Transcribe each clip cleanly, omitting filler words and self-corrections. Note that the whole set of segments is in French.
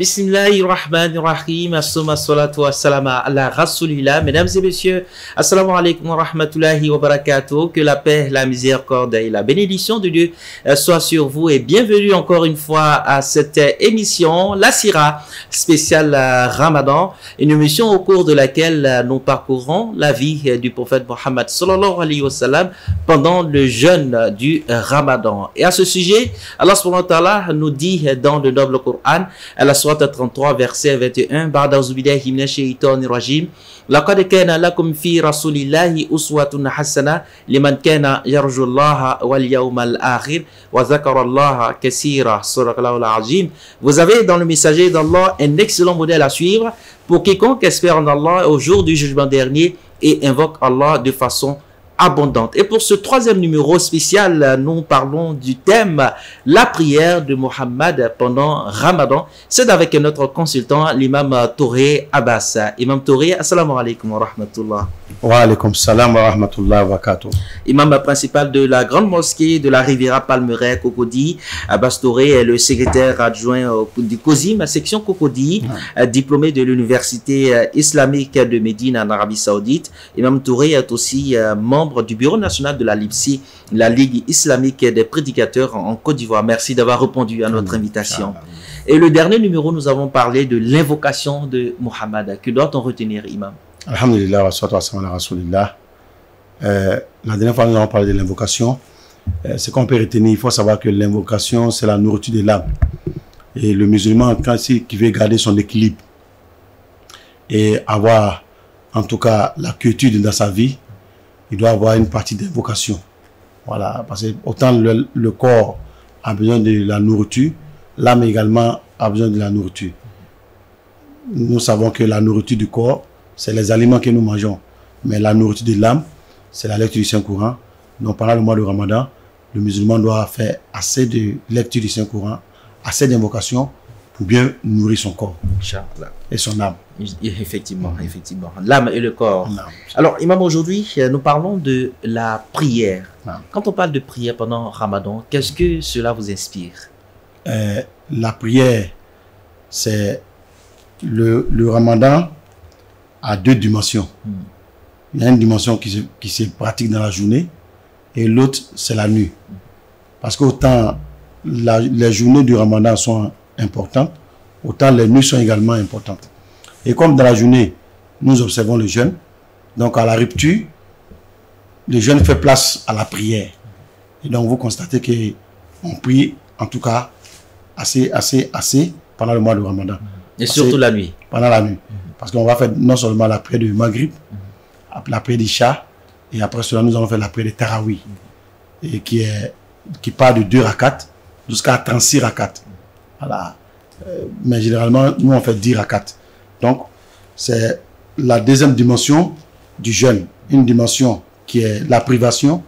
Bismillahirrahmanirrahim. Assalamu salatu wassalam ala rasulillah. Mesdames et messieurs, assalamu alaikum wa rahmatullahi wa barakatuh. Que la paix, la miséricorde et la bénédiction de Dieu soient sur vous et bienvenue encore une fois à cette émission, la Sira spéciale Ramadan, une émission au cours de laquelle nous parcourons la vie du prophète Mohammed sallallahu alayhi wa sallam pendant le jeûne du Ramadan. Et à ce sujet, Allah subhanahu wa ta'ala nous dit dans le noble Coran, à la sourate 33, verset 21, Ba'da auzubillahi minash shaitanir rajim, laqad kana lakum fi rasulillahi uswatun hasana liman kana yarjullaha wal yawmal akhir wa zakarallaha kaseera. Sadaqallahul azim. Vous avez dans le messager d'Allah un excellent modèle à suivre pour quiconque espère en Allah au jour du jugement dernier et invoque Allah de façon abondante. Et pour ce troisième numéro spécial, nous parlons du thème la prière de Mohammed pendant Ramadan. C'est avec notre consultant, l'imam Touré Abbas. Imam Touré, assalamu alaikum wa rahmatullah. Wa alaikum salam wa rahmatullah wa barakatuh. Imam principal de la grande mosquée de la Riviera Palmeraie, Cocody. Abbas Touré est le secrétaire adjoint du COSIM, section Cocody, diplômé de l'université islamique de Médine en Arabie Saoudite. Imam Touré est aussi membre du bureau national de la LIPSI, la Ligue islamique des prédicateurs en Côte d'Ivoire. Merci d'avoir répondu à notre invitation. Et le dernier numéro, nous avons parlé de l'invocation de Mohammed. Que doit-on retenir, imam? Alhamdulillah wa salatu wa salam ala rasulillah. La dernière fois, nous avons parlé de l'invocation. Ce qu'on peut retenir, il faut savoir que l'invocation, c'est la nourriture de l'âme. Et le musulman, quand il veut garder son équilibre et avoir, en tout cas, la quiétude dans sa vie, il doit avoir une partie d'invocation. Voilà, parce que autant le corps a besoin de la nourriture, l'âme également a besoin de la nourriture. Nous savons que la nourriture du corps, c'est les aliments que nous mangeons. Mais la nourriture de l'âme, c'est la lecture du Saint-Coran. Donc pendant le mois de Ramadan, le musulman doit faire assez de lecture du Saint-Coran, assez d'invocation pour bien nourrir son corps et son âme. Effectivement, effectivement. L'âme et le corps. Alors, imam, aujourd'hui, nous parlons de la prière. Quand on parle de prière pendant Ramadan, qu'est-ce que cela vous inspire? La prière, c'est le Ramadan a deux dimensions. Il y a une dimension qui se pratique dans la journée et l'autre, c'est la nuit. Parce qu'autant les journées du Ramadan sont importantes, autant les nuits sont également importantes. Et comme dans la journée, nous observons le jeûne, donc à la rupture, le jeûne fait place à la prière. Et donc vous constatez qu'on prie, en tout cas, assez pendant le mois de Ramadan. Et surtout la nuit. Pendant la nuit. Parce qu'on va faire non seulement la prière de Maghrib, la prière d'Isha, et après cela, nous allons faire la prière de Tarawi, et qui part de 2 rakats jusqu'à 36 rakats. Voilà. Mais généralement, nous on fait 10 rakats. Donc, c'est la deuxième dimension du jeûne. Une dimension qui est la privation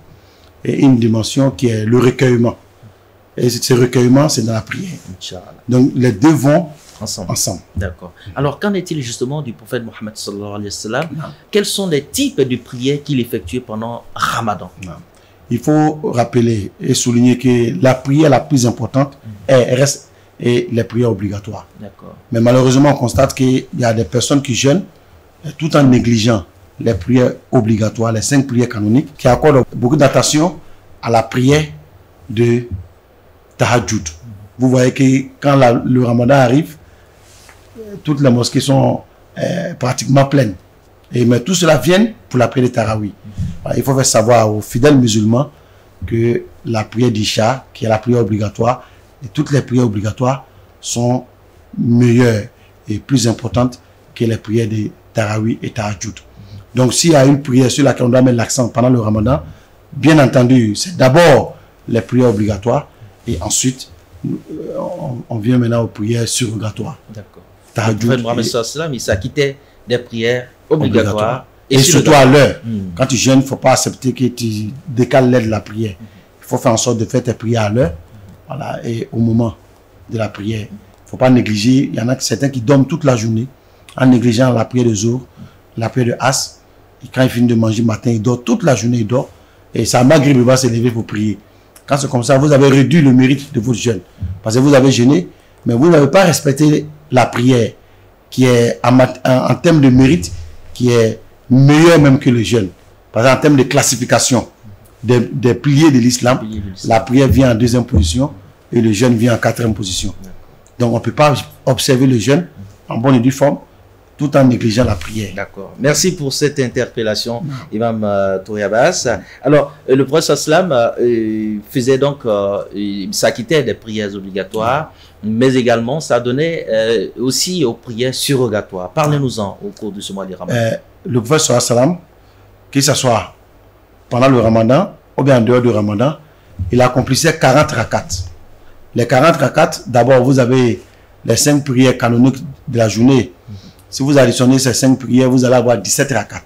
et une dimension qui est le recueillement. Et ce recueillement, c'est dans la prière. Donc, les deux vont ensemble. D'accord. Alors, qu'en est-il justement du prophète Mohammed sallallahu alayhi wa sallam? Quels sont les types de prières qu'il effectuait pendant Ramadan? Il faut rappeler et souligner que la prière la plus importante reste les prières obligatoires. Mais malheureusement, on constate qu'il y a des personnes qui jeûnent tout en négligeant les prières obligatoires, les 5 prières canoniques, qui accordent beaucoup d'attention à la prière de Tahajjud. Vous voyez que quand le Ramadan arrive, toutes les mosquées sont pratiquement pleines. Mais tout cela vient pour la prière de Tarawi. Il faut faire savoir aux fidèles musulmans que la prière d'Isha, qui est la prière obligatoire, et toutes les prières obligatoires sont meilleures et plus importantes que les prières de Tarawi et Tahajjud. Donc s'il y a une prière sur laquelle on doit mettre l'accent pendant le Ramadan, bien entendu, c'est d'abord les prières obligatoires et ensuite on vient maintenant aux prières surrogatoires. D'accord. Il s'acquittait des prières obligatoires. Et surtout à l'heure. Quand tu jeûnes, il ne faut pas accepter que tu décales l'heure de la prière. Il faut faire en sorte de faire tes prières à l'heure. Voilà, et au moment de la prière. Il ne faut pas négliger. Il y en a certains qui dorment toute la journée en négligeant la prière de Zohr, la prière de As. Et quand il finit de manger le matin, il dort toute la journée, il dort. Et ça Maghrib, il va se lever pour prier. Quand c'est comme ça, vous avez réduit le mérite de votre jeûne. Parce que vous avez jeûné, mais vous n'avez pas respecté la prière qui est en termes de mérite, qui est meilleure même que le jeûne. Par exemple, en termes de classification des piliers de l'islam, la prière vient en 2e position et le jeûne vient en 4e position. Donc on ne peut pas observer le jeûne en bonne et due forme tout en négligeant la prière. D'accord. Merci pour cette interpellation, Imam Touré Abbas. Alors, le prophète sallam faisait donc, s'acquittait des prières obligatoires, mais également ça donnait aussi aux prières surrogatoires. Parlez-nous-en au cours de ce mois de Ramadan. Le prophète sallam, qu'il ce soit pendant le Ramadan ou bien en dehors du Ramadan, il accomplissait 40 rakats. Les 40 rakats, d'abord vous avez les 5 prières canoniques de la journée. Si vous additionnez ces 5 prières, vous allez avoir 17 rakats.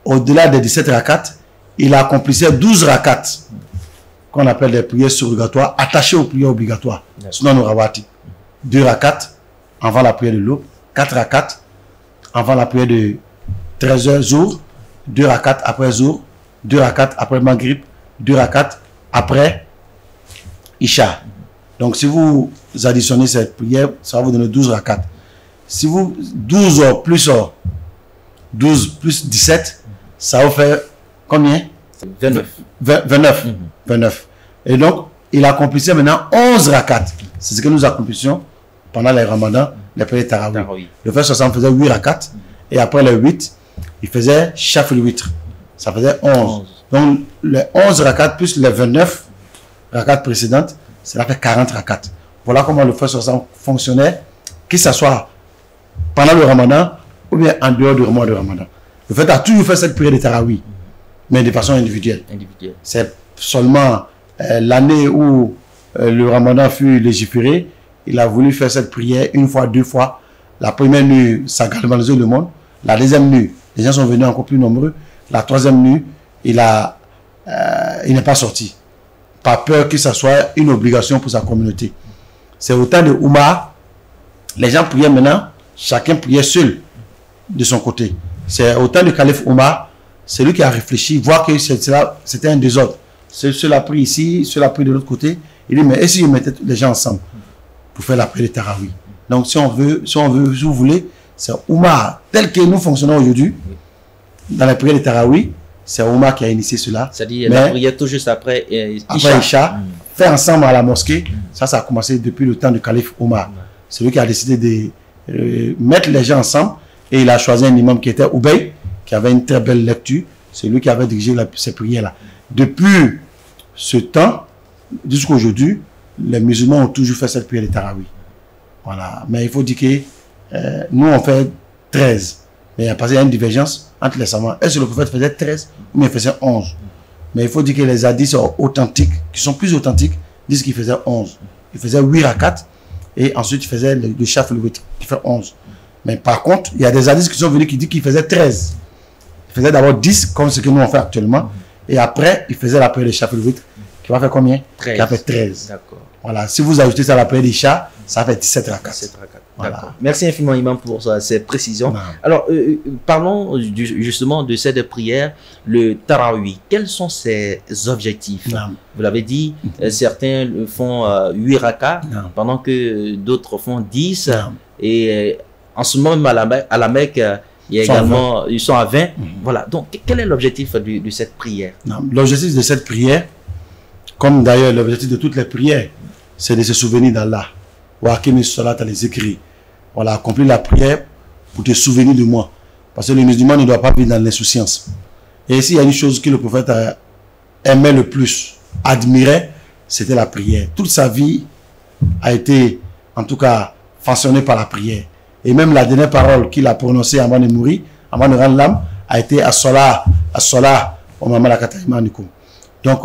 Au-delà des 17 rakats, il accomplissait 12 rakats, qu'on appelle des prières surrogatoires, attachées aux prières obligatoires. Sinon, nous rawati. 2 rakats avant la prière de l'aube, 4 rakats avant la prière de 13h jour, 2 rakats après jour, 2 rakats après Maghrib, 2 rakats après Isha. Donc, si vous additionnez cette prière, ça va vous donner 12 rakats. Si vous 12 plus 17, ça vous fait combien? 29. Et donc, il accomplissait maintenant 11 rakats. C'est ce que nous accomplissions pendant les ramadans, les prières Tarawih. Le fait 60 faisait 8 rakats. Et après les 8, il faisait Shafil witr. Ça faisait 11. Donc, les 11 rakats plus les 29 rakats précédentes, cela fait 40 rakats. Voilà comment le fait 60 fonctionnait, que ce soit pendant le Ramadan ou bien en dehors du mois de Ramadan. Le fait a toujours fait cette prière de Tarawih, mais de façon individuelle. C'est seulement l'année où le Ramadan fut légiféré, il a voulu faire cette prière une fois, 2 fois. La première nuit, ça galvanisait le monde. La deuxième nuit, les gens sont venus encore plus nombreux. La 3e nuit, il n'est pas sorti. Pas peur que ce soit une obligation pour sa communauté. C'est au temps de Oumar, les gens priaient maintenant, chacun priait seul de son côté. C'est au temps du calife Omar, c'est lui qui a réfléchi, voir que c'était un désordre. Cela pris ici, cela pris de l'autre côté. Il dit, mais et si on mettait les gens ensemble pour faire la prière de Tarawih? Donc si vous voulez, c'est Omar, tel que nous fonctionnons aujourd'hui, dans la prière de Tarawih, c'est Omar qui a initié cela. C'est-à-dire la prière tout juste après Isha, fait ensemble à la mosquée. Ça a commencé depuis le temps du calife Omar. C'est lui qui a décidé de mettre les gens ensemble et il a choisi un imam qui était Oubey, qui avait une très belle lecture. C'est lui qui avait dirigé ces prières-là. Depuis ce temps, jusqu'à aujourd'hui, les musulmans ont toujours fait cette prière de Tarawih. Voilà. Mais il faut dire que nous, on fait 13. Mais il y a une divergence entre les savants. Est-ce que le prophète faisait 13 ou il faisait 11? Mais il faut dire que les hadiths sont authentiques, qui sont plus authentiques, disent qu'il faisait 11. Il faisait 8 rakats et ensuite il faisait le Shafil witr qui fait 11. Mais par contre, il y a des hadiths qui sont venus qui disent qu'il faisait 13. Il faisait d'abord 10 comme ce que nous on fait actuellement. Et après, il faisait la prière de Shafil witr qui va faire combien? 13. Qui va faire 13. D'accord. Voilà. Si vous ajoutez ça à la prière d'Isha, ça fait 17 rakats. Voilà. Merci infiniment, Imam, pour ces précisions. Non. Alors, parlons justement de cette prière, le Tarawih. Quels sont ses objectifs? Non. Vous l'avez dit, certains font 8 rakats, pendant que d'autres font 10. Non. Et en ce moment, même à la Mecque, il y a également, ils sont à 20. Voilà. Donc, quel est l'objectif de cette prière? L'objectif de cette prière, comme d'ailleurs l'objectif de toutes les prières, c'est de se souvenir d'Allah. Voilà, accomplir la prière pour te souvenir de moi. Parce que le musulman ne doit pas vivre dans l'insouciance. Et ici, il y a une chose que le prophète aimait le plus, admirait, c'était la prière. Toute sa vie a été, en tout cas, façonnée par la prière. Et même la dernière parole qu'il a prononcée avant de mourir, avant de rendre l'âme, a été As-Salah, au moment de la Kataïmanikou. Donc,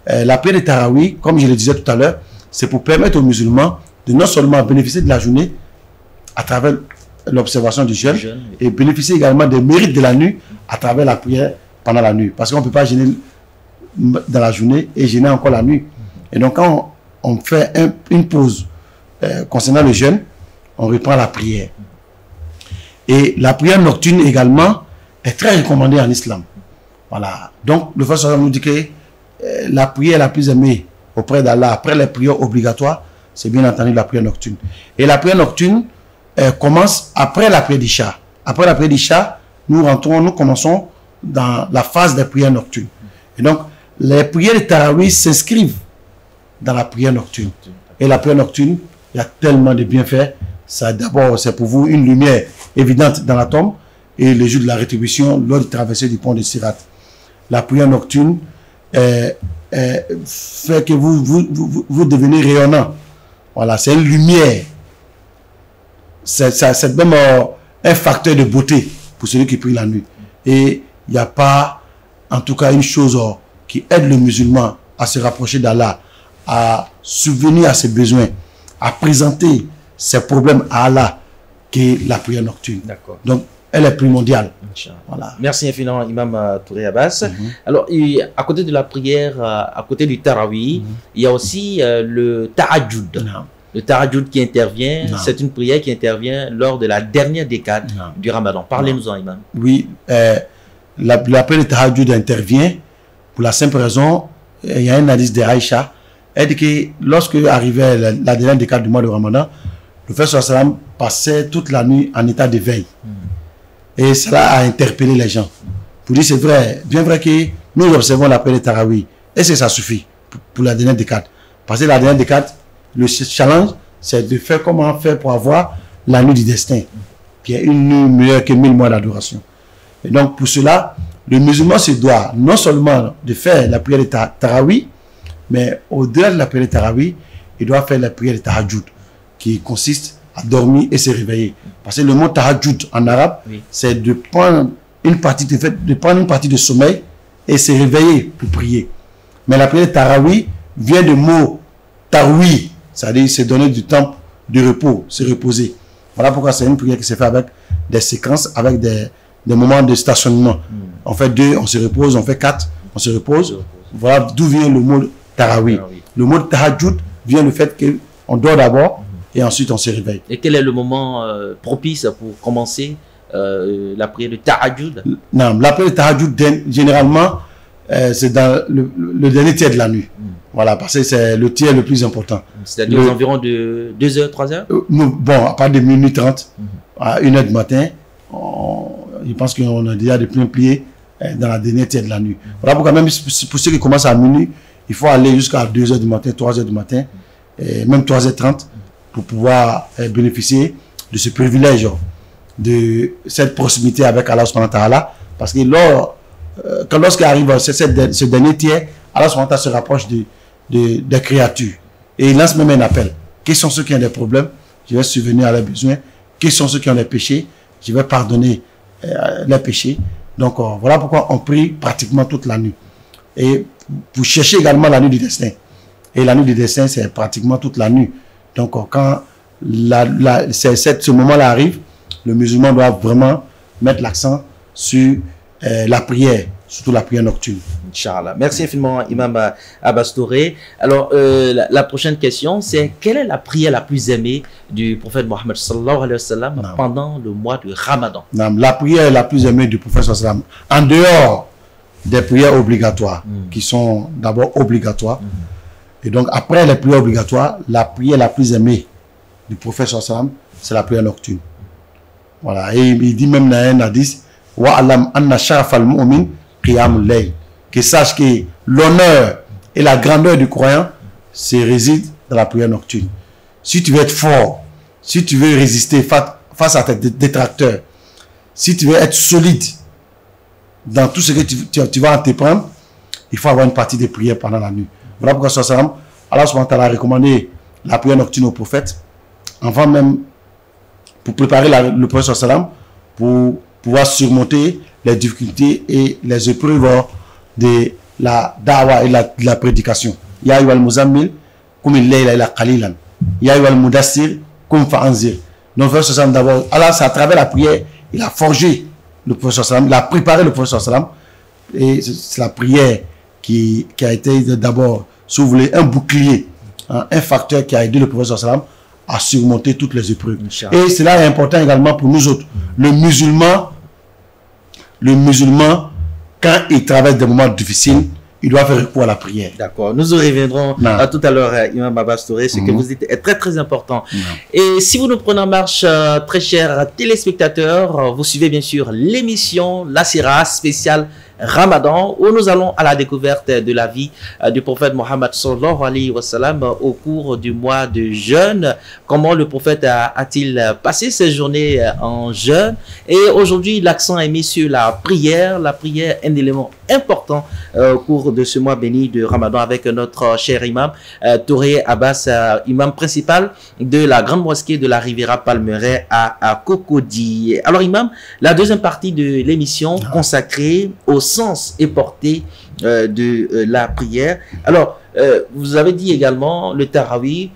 la prière de Tarawih, comme je le disais tout à l'heure, c'est pour permettre aux musulmans de non seulement bénéficier de la journée à travers l'observation du jeûne et bénéficier également des mérites de la nuit à travers la prière pendant la nuit. Parce qu'on ne peut pas jeûner dans la journée et jeûner encore la nuit. Et donc quand on fait une pause concernant le jeûne, on reprend la prière. Et la prière nocturne également est très recommandée en islam. Voilà. Donc le prophète nous dit que la prière la plus aimée auprès d'Allah, après les prières obligatoires, c'est bien entendu la prière nocturne. Et la prière nocturne commence après la prière d'Isha. Après la prière d'Isha, nous commençons dans la phase des prières nocturnes. Et donc, les prières de Tarawih s'inscrivent dans la prière nocturne. Et la prière nocturne, il y a tellement de bienfaits. D'abord, c'est pour vous une lumière évidente dans la tombe et le jour de la rétribution, lors de traverser du pont de Sirat. La prière nocturne fait que vous devenez rayonnant. Voilà, c'est une lumière. C'est même un facteur de beauté pour celui qui prie la nuit. Et il n'y a pas, en tout cas, une chose qui aide le musulman à se rapprocher d'Allah, à subvenir à ses besoins, à présenter ses problèmes à Allah, qui est la prière nocturne. Donc, elle est primordiale. Voilà. Merci infiniment, Imam Touré Abbas. Alors, à côté de la prière, à côté du Tarawih, il y a aussi le Tahajjud. Le Tahajjud qui intervient, c'est une prière qui intervient lors de la dernière décade du Ramadan. Parlez-nous-en, Imam. Oui, la prière de Tahajjud intervient pour la simple raison, il y a un hadith de Aïcha, elle dit que lorsque arrivait la dernière décade du mois de Ramadan, le prophète sallam passait toute la nuit en état de veille. Et cela a interpellé les gens. Pour dire c'est vrai, bien vrai que nous observons la prière de Tarawih. Est-ce que ça suffit pour la dernière décade? Parce que la dernière décade, le challenge, c'est de faire comment faire pour avoir la nuit du destin, qui est une nuit meilleure que 1000 mois d'adoration. Et donc pour cela, le musulman se doit non seulement de faire la prière de Tarawih, mais au-delà de la prière de Tarawih, il doit faire la prière de Tahajjud, qui consiste à dormir et se réveiller. Parce que le mot Tahajjud en arabe, c'est de prendre une partie de sommeil et se réveiller pour prier. Mais la prière de Tarawih vient du mot Tarwi, c'est-à-dire se donner du temps de repos, se reposer. Voilà pourquoi c'est une prière qui se fait avec des séquences, avec des moments de stationnement. On fait 2, on se repose, on fait 4, on se repose. Voilà d'où vient le mot Tarawih. Le mot Tahajjud vient du fait qu'on dort d'abord et ensuite on se réveille. Et quel est le moment propice pour commencer la prière de Tahajjud? Non, la prière de Tahajjud, généralement, c'est dans le dernier tiers de la nuit. Voilà, parce que c'est le tiers le plus important. C'est-à-dire aux environs de 2h, 3h? Bon, à partir de minuit 30, à 1h du matin, je pense qu'on a déjà des pleins pliés dans la dernière tiers de la nuit. Voilà pourquoi même pour ceux qui commencent à minuit, il faut aller jusqu'à 2h du matin, 3h du matin, et même 3h30 pour pouvoir bénéficier de ce privilège, de cette proximité avec Allah subhanahu wa ta'ala. Parce que lorsqu'il arrive ce dernier tiers, Allah subhanahu wa ta'ala se rapproche des créatures. Et il lance même un appel. Quels sont ceux qui ont des problèmes? Je vais subvenir à leurs besoins. Quels sont ceux qui ont des péchés? Je vais pardonner leurs péchés. Donc voilà pourquoi on prie pratiquement toute la nuit. Et vous cherchez également la nuit du destin. Et la nuit du destin, c'est pratiquement toute la nuit. Donc quand ce moment-là arrive, le musulman doit vraiment mettre l'accent sur la prière, surtout la prière nocturne. Inch'Allah. Merci infiniment, Imam Abbas Touré. Alors, la prochaine question, c'est quelle est la prière la plus aimée du prophète Mohammed sallallahu alayhi wa sallam pendant le mois de Ramadan? La prière la plus aimée du prophète sallallahu alayhi wa sallam, en dehors des prières obligatoires, qui sont d'abord obligatoires, et donc après les prières obligatoires, la prière la plus aimée du prophète sallallahu alayhi wa sallam, c'est la prière nocturne. Voilà, et il dit même dans un hadith, wa'alam anna sharafal mu'min qiyamul layl, que sache que l'honneur et la grandeur du croyant se réside dans la prière nocturne. Si tu veux être fort, si tu veux résister face à tes détracteurs, si tu veux être solide dans tout ce que tu vas entreprendre, il faut avoir une partie de prière pendant la nuit. Voilà pourquoi Allah subhanahu wa ta'ala a recommandé la prière nocturne au prophète, avant même pour préparer le prophète sallam pour pouvoir surmonter les difficultés et les épreuves de la da'wa et de la prédication. Ya ayyuhal muzammil kum al-layla illa qalilan. Ya ayyuhal mudassir kum fa'anzir. Donc le prophète sallam d'abord, Allah, c'est à travers la prière, il a forgé le prophète sallam, il a préparé le prophète sallam, et c'est la prière qui a été d'abord, si vous voulez, un bouclier, un facteur qui a aidé le prophète sallam à surmonter toutes les épreuves. Et cela est important également pour nous autres. Le musulman, quand il traverse des moments difficiles, il doit faire recours à la prière. D'accord. Nous y reviendrons tout à l'heure, Imam Abbas Touré. Ce que vous dites est très, très important. Et si vous nous prenez en marche, très chers téléspectateurs, vous suivez bien sûr l'émission La Sira spéciale Ramadan, où nous allons à la découverte de la vie du prophète Mohammed sallallahu alayhi wa sallam au cours du mois de jeûne. Comment le prophète a-t-il passé ses journées en jeûne? Et aujourd'hui, l'accent est mis sur la prière. La prière, un élément important au cours de ce mois béni de Ramadan, avec notre cher imam Touré Abbas, imam principal de la grande mosquée de la Riviera Palmeraie à Cocody. Alors imam, la deuxième partie de l'émission consacrée au sens et portée de la prière. Alors, vous avez dit également le Tarawih,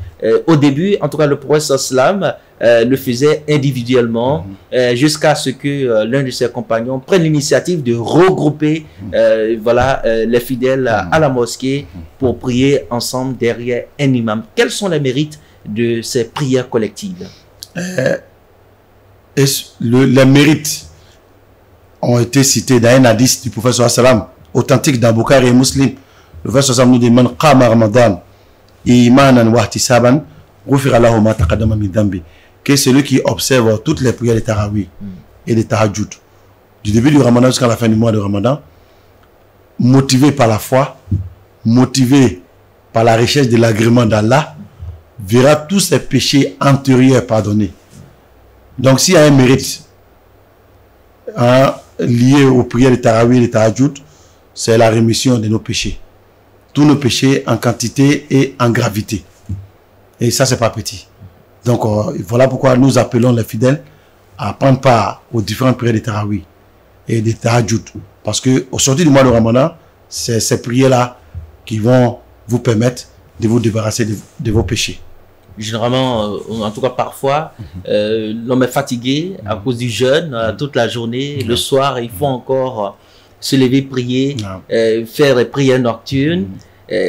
au début, en tout cas le prophète sallam le faisait individuellement jusqu'à ce que l'un de ses compagnons prenne l'initiative de regrouper voilà, les fidèles à la mosquée pour prier ensemble derrière un imam. Quels sont les mérites de ces prières collectives? Les mérites ont été cités dans un hadith du prophète sallam authentique dans Bukhari et Muslim. Le prophète sallam nous dit man qama ramadan imanan wa ihtisaban ghufira lahu ma taqaddama min dhanbi, que celui qui observe toutes les prières de Tarawih et de Tahajjud du début du Ramadan jusqu'à la fin du mois de Ramadan, motivé par la foi, motivé par la recherche de l'agrément d'Allah, verra tous ses péchés antérieurs pardonnés. Donc s'il y a un mérite lié aux prières de Tarawih et de Tahajjud, c'est la rémission de nos péchés. Tous nos péchés en quantité et en gravité. Et ça, c'est pas petit. Donc, voilà pourquoi nous appelons les fidèles à prendre part aux différentes prières de Tarawih et de Tahajjud. Parce qu'au sortir du mois de Ramadan, c'est ces prières-là qui vont vous permettre de vous débarrasser de vos péchés. Généralement, en tout cas parfois, l'homme est fatigué à cause du jeûne toute la journée. Le soir, il faut encore se lever, prier, faire des prières nocturnes.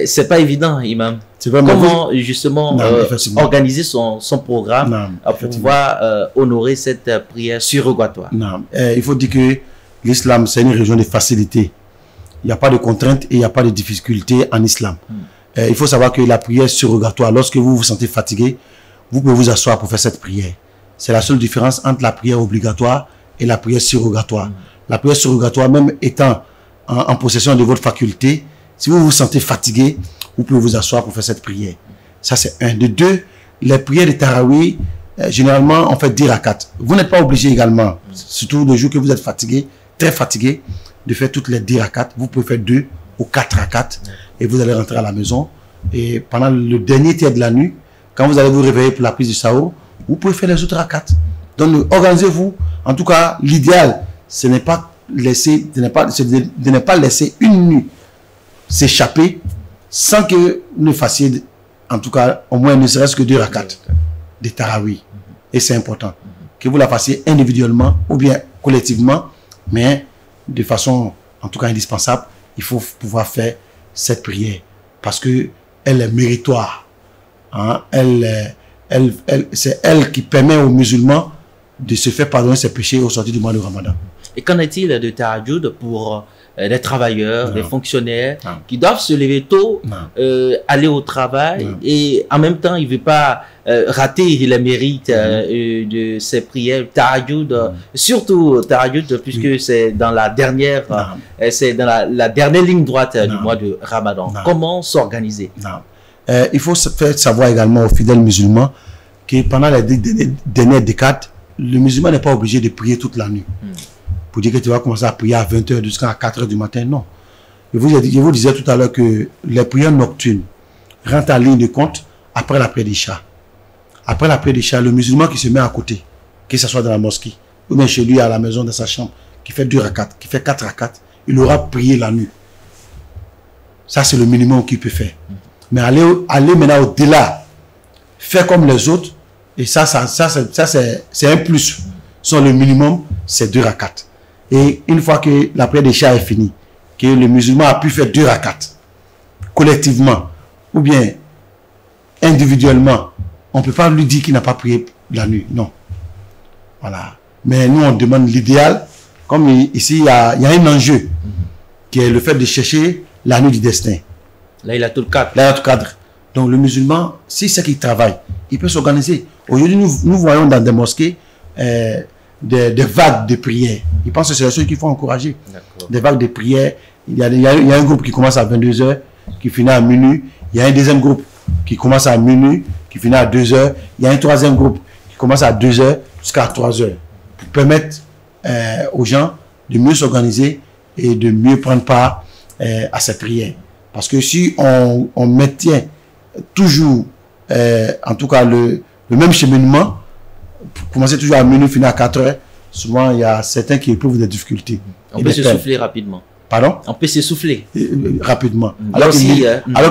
C'est pas évident, imam. Comment justement organiser son programme pour pouvoir honorer cette prière surrogatoire? Il faut dire que l'islam, c'est une religion de facilité. Il n'y a pas de contraintes et il n'y a pas de difficultés en islam. Il faut savoir que la prière surrogatoire, lorsque vous vous sentez fatigué, vous pouvez vous asseoir pour faire cette prière. C'est la seule différence entre la prière obligatoire et la prière surrogatoire. La prière surrogatoire, même étant en possession de votre faculté, si vous vous sentez fatigué, vous pouvez vous asseoir pour faire cette prière. Ça, c'est un. De deux, les prières de Tarawih, généralement, on fait 10 rakats. Vous n'êtes pas obligé également, surtout le jour que vous êtes fatigué, très fatigué, de faire toutes les 10 rakats. Vous pouvez faire 2 ou 4 rakats et vous allez rentrer à la maison. Et pendant le dernier tiers de la nuit, quand vous allez vous réveiller pour la prise du sahur, vous pouvez faire les autres rakats. Donc, organisez-vous. En tout cas, l'idéal, ce n'est pas laisser, de ne pas laisser une nuit s'échapper sans que vous ne fassiez, en tout cas, au moins ne serait-ce que 2 rakats de Tarawih. Et c'est important que vous la fassiez individuellement ou bien collectivement, mais de façon, en tout cas, indispensable. Il faut pouvoir faire cette prière parce que elle est méritoire. Hein? C'est elle qui permet aux musulmans de se faire pardonner ses péchés au sortir du mois de Ramadan. Et qu'en est-il de Tahajjud pour les travailleurs, les fonctionnaires qui doivent se lever tôt, aller au travail et en même temps, il ne veut pas rater les mérites de ces prières Tahajjud, surtout Tahajjud puisque c'est dans la dernière, la dernière ligne droite du mois de Ramadan. Comment s'organiser? Il faut faire savoir également aux fidèles musulmans que pendant les dernières décades, le musulman n'est pas obligé de prier toute la nuit. Pour dire que tu vas commencer à prier à 20h jusqu'à 4h du matin, non. Je vous disais tout à l'heure que les prières nocturnes rentrent en ligne de compte après la prière d'Isha. Après la prière d'Isha, le musulman qui se met à côté, que ce soit dans la mosquée, ou bien chez lui à la maison, dans sa chambre, qui fait 2 rakats, qui fait 4 rakats, il aura prié la nuit. Ça, c'est le minimum qu'il peut faire. Mais aller maintenant au-delà, faire comme les autres, et ça c'est un plus. Sur le minimum, c'est 2 rakats. Et une fois que la prière d'Isha est finie, que le musulman a pu faire 2 rakats, collectivement, ou bien individuellement, on ne peut pas lui dire qu'il n'a pas prié la nuit. Non. Voilà. Mais nous, on demande l'idéal. Comme ici, il y a un enjeu, qui est le fait de chercher la nuit du destin. Là, il a tout le cadre. Là, il a tout le cadre. Donc, le musulman, si c'est qu'il travaille, il peut s'organiser. Aujourd'hui, nous voyons dans des mosquées des vagues de prières. Je pense que c'est la chose qu'il faut encourager. Des vagues de prières. Il y a un groupe qui commence à 22h, qui finit à minuit. Il y a un deuxième groupe qui commence à minuit, qui finit à 2h. Il y a un troisième groupe qui commence à 2h jusqu'à 3h. Pour permettre aux gens de mieux s'organiser et de mieux prendre part à cette prière. Parce que si on maintient toujours, en tout cas, le même cheminement, pour commencer toujours à minuit, finir à 4h, souvent il y a certains qui éprouvent des difficultés. On peut s'essouffler rapidement. Pardon? On peut s'essouffler. Rapidement. Alors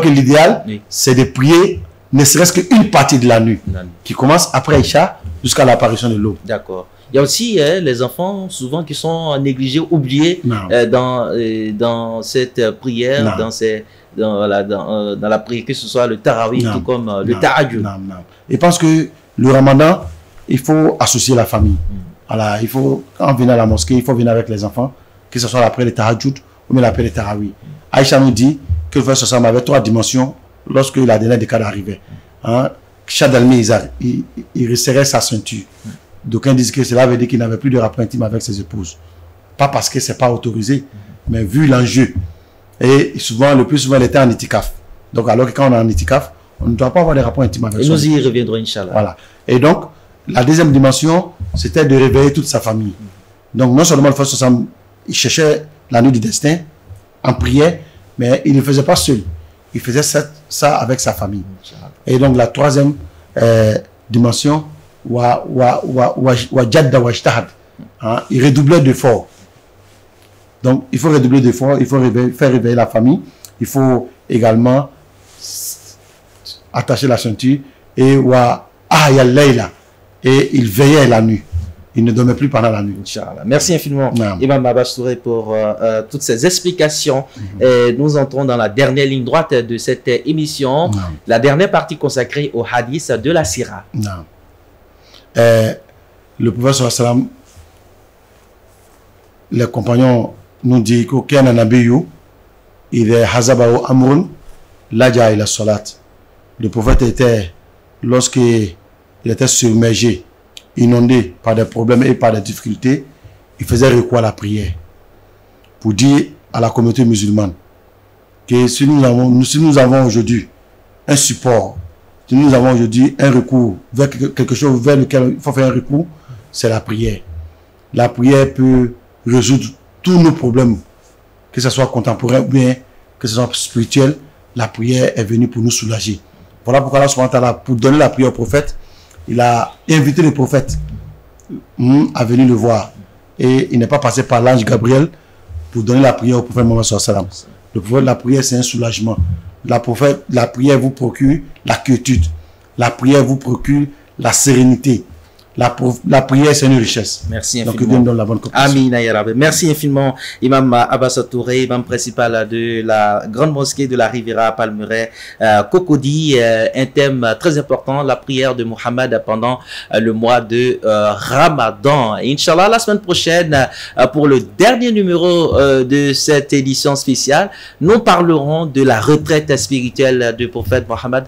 que l'idéal, c'est de prier ne serait-ce qu'une partie de la nuit, qui commence après Isha jusqu'à l'apparition de l'aube. D'accord. Il y a aussi les enfants souvent qui sont négligés, oubliés dans cette prière, dans la prière, que ce soit le tarawih, tout comme le tahajjud. Je pense que le ramadan, il faut associer la famille. Voilà, il faut, quand on vient à la mosquée, il faut venir avec les enfants, que ce soit après le tahajjud ou même après le tarawih. Aïcha nous dit que le frère Sossam avait 3 dimensions lorsque la dernière décade arrivait. Chad al-Mizar, il resserrait sa ceinture. D'aucuns disent que cela veut dire qu'il n'avait plus de rapport intime avec ses épouses. Pas parce que ce n'est pas autorisé, mais vu l'enjeu. Et souvent, le plus souvent, il était en itikaf. Donc, alors que quand on est en itikaf, on ne doit pas avoir de rapport intime avec ses épouses. Et nous y reviendrons, Inch'Allah. Voilà. Et donc, la deuxième dimension, c'était de réveiller toute sa famille. Donc, non seulement le frère Sossam, il cherchait la nuit du destin en prière, mais il ne le faisait pas seul. Il faisait ça avec sa famille. Et donc, la troisième dimension, il redoublait d'efforts. Donc, il faut redoubler d'efforts, il faut faire réveiller la famille. Il faut également attacher la ceinture et il veillait la nuit. Il ne dormait plus pendant la nuit. Inch'Allah. Merci infiniment, Imam Abbas Touré, pour toutes ces explications. Nous entrons dans la dernière ligne droite de cette émission, la dernière partie consacrée au hadith de la Sira. Le prophète sallam, les compagnons nous disent qu'aucun nabiyu il est hazabao amrun laja ila salat. Le prophète était, lorsqu'il était submergé, inondé par des problèmes et par des difficultés, il faisait recours à la prière pour dire à la communauté musulmane que si nous avons aujourd'hui un support, si nous avons aujourd'hui un recours vers quelque chose vers lequel il faut faire un recours, c'est la prière. La prière peut résoudre tous nos problèmes, que ce soit contemporain ou bien que ce soit spirituel. La prière est venue pour nous soulager. Voilà pourquoi Allah subhanahu wa ta'ala, pour donner la prière au prophète, il a invité le prophète à venir le voir. Et il n'est pas passé par l'ange Gabriel pour donner la prière au prophète Mohammed sallallahu alayhi wa sallam. Le prophète, la prière, c'est un soulagement. La prière vous procure la quiétude. La prière vous procure la sérénité. La prière, c'est une richesse. Merci infiniment. Donc, Dieu nous donne la bonne compréhension. Amin, ya Rabbi. Merci infiniment, Imam Abbas Touré, imam principal de la grande mosquée de la Riviera Palmeraie, Cocody, un thème très important, la prière de Mohammed pendant le mois de Ramadan. Inch'Allah, la semaine prochaine, pour le dernier numéro de cette édition spéciale, nous parlerons de la retraite spirituelle du prophète Mohammed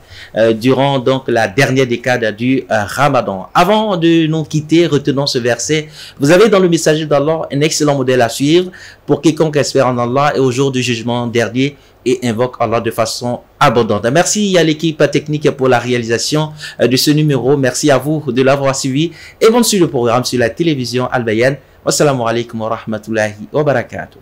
durant donc la dernière décade du Ramadan. Avant de nous quitter, retenons ce verset. Vous avez dans le messager d'Allah un excellent modèle à suivre pour quiconque espère en Allah et au jour du jugement dernier et invoque Allah de façon abondante. Merci à l'équipe technique pour la réalisation de ce numéro. Merci à vous de l'avoir suivi et bonne suite le programme sur la télévision Al Bayan. Wassalamu alaikum wa rahmatullahi wa barakatuh.